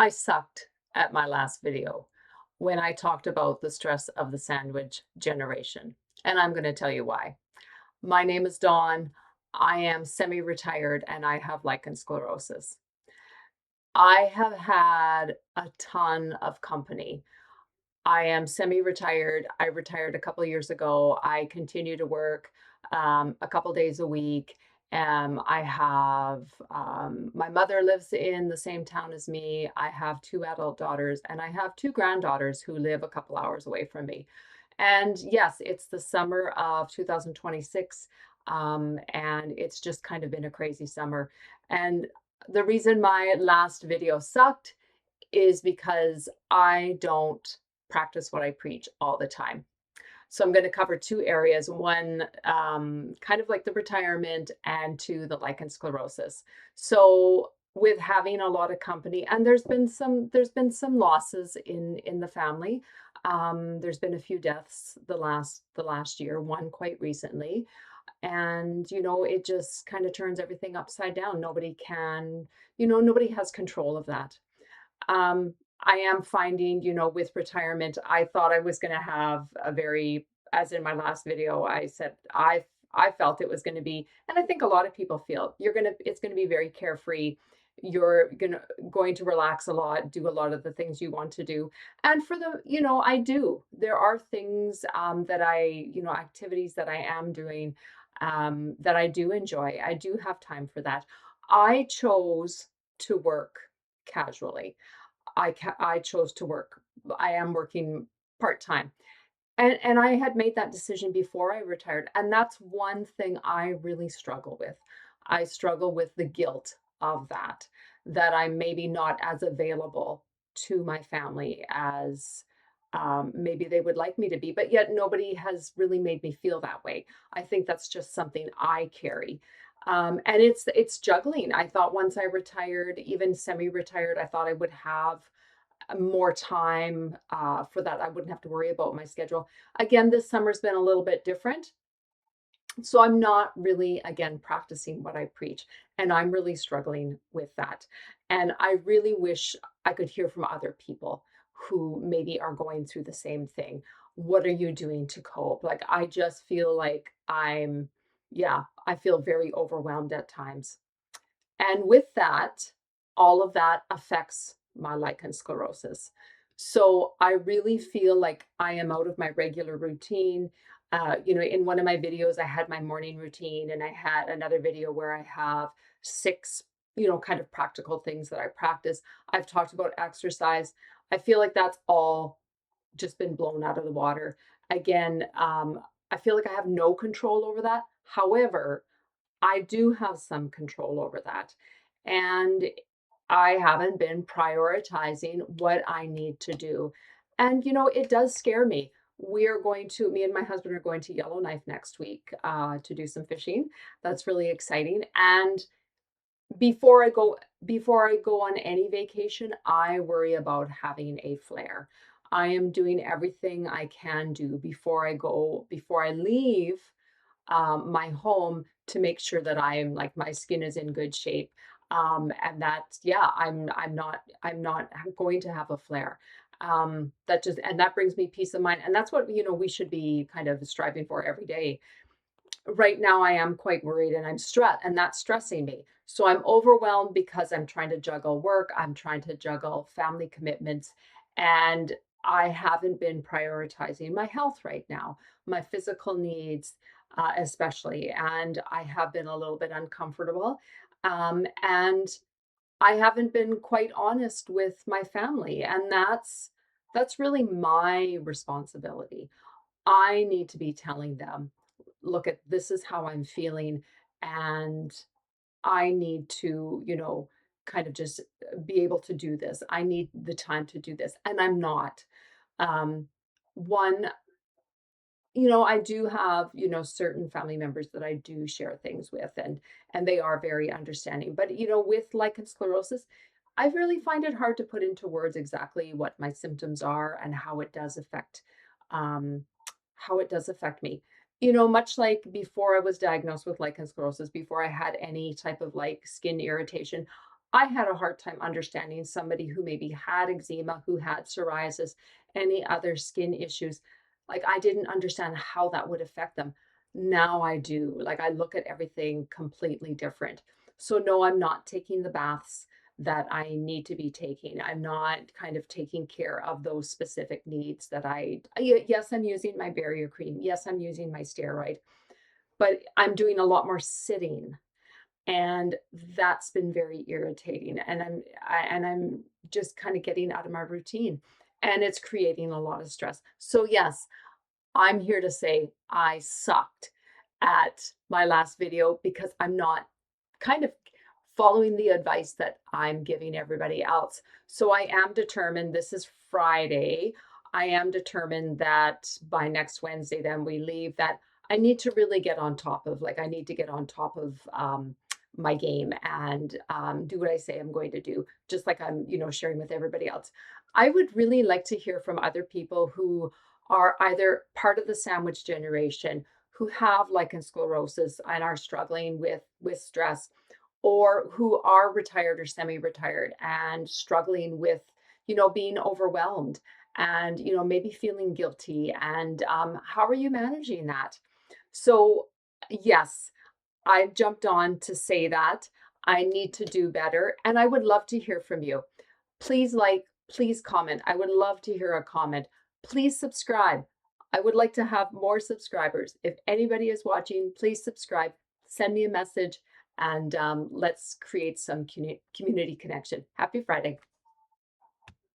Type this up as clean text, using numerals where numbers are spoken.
I sucked at my last video when I talked about the stress of the sandwich generation, and I'm going to tell you why. My name is Dawn. I am semi-retired and I have lichen sclerosus. I have had a ton of company. I am semi-retired. I retired a couple years ago. I continue to work a couple days a week. I have my mother lives in the same town as me. I have two adult daughters, and I have two granddaughters who live a couple hours away from me. And yes, it's the summer of 2026, and it's just kind of been a crazy summer. And the reason my last video sucked is because I don't practice what I preach all the time. So I'm going to cover two areas, one kind of like the retirement and two, the lichen sclerosus. So with having a lot of company, and there's been some losses in the family. There's been a few deaths the last year, one quite recently. And it just kind of turns everything upside down. Nobody has control of that. I am finding, with retirement, I thought I was going to have a very, as in my last video, I said I felt it was going to be, and I think a lot of people feel it's going to be very carefree. You're going to relax a lot, do a lot of the things you want to do. And I do. There are things activities that I am doing that I do enjoy. I do have time for that. I chose to work casually. I chose to work. I am working part-time. And I had made that decision before I retired, and that's one thing I really struggle with. I struggle with the guilt of that I'm maybe not as available to my family as, maybe they would like me to be, but yet nobody has really made me feel that way. I think that's just something I carry. And it's juggling. I thought once I retired, even semi-retired, I thought I would have more time for that. I wouldn't have to worry about my schedule. Again, this summer's been a little bit different. So I'm not really, again, practicing what I preach. And I'm really struggling with that. And I really wish I could hear from other people who maybe are going through the same thing. What are you doing to cope? Like, I just feel like yeah, I feel very overwhelmed at times. And with that, all of that affects my lichen sclerosus. So I really feel like I am out of my regular routine. In one of my videos, I had my morning routine, and I had another video where I have six, kind of practical things that I practice. I've talked about exercise. I feel like that's all just been blown out of the water. Again, I feel like I have no control over that. However, I do have some control over that. And I haven't been prioritizing what I need to do. And, it does scare me. Me and my husband are going to Yellowknife next week to do some fishing. That's really exciting. And before I go before I go on any vacation, I worry about having a flare. I am doing everything I can do before I leave my home to make sure that my skin is in good shape. And that, yeah, I'm not going to have a flare. That brings me peace of mind. And that's what, we should be kind of striving for every day. Right now, I am quite worried and I'm stressed, and that's stressing me. So I'm overwhelmed because I'm trying to juggle work, I'm trying to juggle family commitments, and I haven't been prioritizing my health right now, my physical needs, especially. And I have been a little bit uncomfortable. And I haven't been quite honest with my family, and that's really my responsibility. I need to be telling them, look at this is how I'm feeling, and I need to, kind of just be able to do this. I need the time to do this, and I'm not. Um, one, I do have, certain family members that I do share things with, and they are very understanding. But with lichen sclerosus, I really find it hard to put into words exactly what my symptoms are and um, how it does affect me. Much like before I was diagnosed with lichen sclerosus, before I had any type of like skin irritation, I had a hard time understanding somebody who maybe had eczema, who had psoriasis, any other skin issues. Like, I didn't understand how that would affect them. Now I do. Like, I look at everything completely different. So, no, I'm not taking the baths that I need to be taking. I'm not kind of taking care of those specific needs that yes, I'm using my barrier cream. Yes, I'm using my steroid, but I'm doing a lot more sitting, and that's been very irritating, and I'm just kind of getting out of my routine, and it's creating a lot of stress. So yes, I'm here to say I sucked at my last video because I'm not kind of following the advice that I'm giving everybody else. So I am determined, this is Friday, I am determined that by next Wednesday, then we leave, that I need to really get on top of, like, I need to get on top of my game and do what I say I'm going to do, just like I'm, sharing with everybody else. I would really like to hear from other people who are either part of the sandwich generation, who have lichen sclerosus and are struggling with stress, or who are retired or semi-retired and struggling with, being overwhelmed and, maybe feeling guilty. And how are you managing that? So, yes, I've jumped on to say that I need to do better, and I would love to hear from you. Please like, please comment. I would love to hear a comment. Please subscribe. I would like to have more subscribers. If anybody is watching, please subscribe, send me a message, and let's create some community connection. Happy Friday.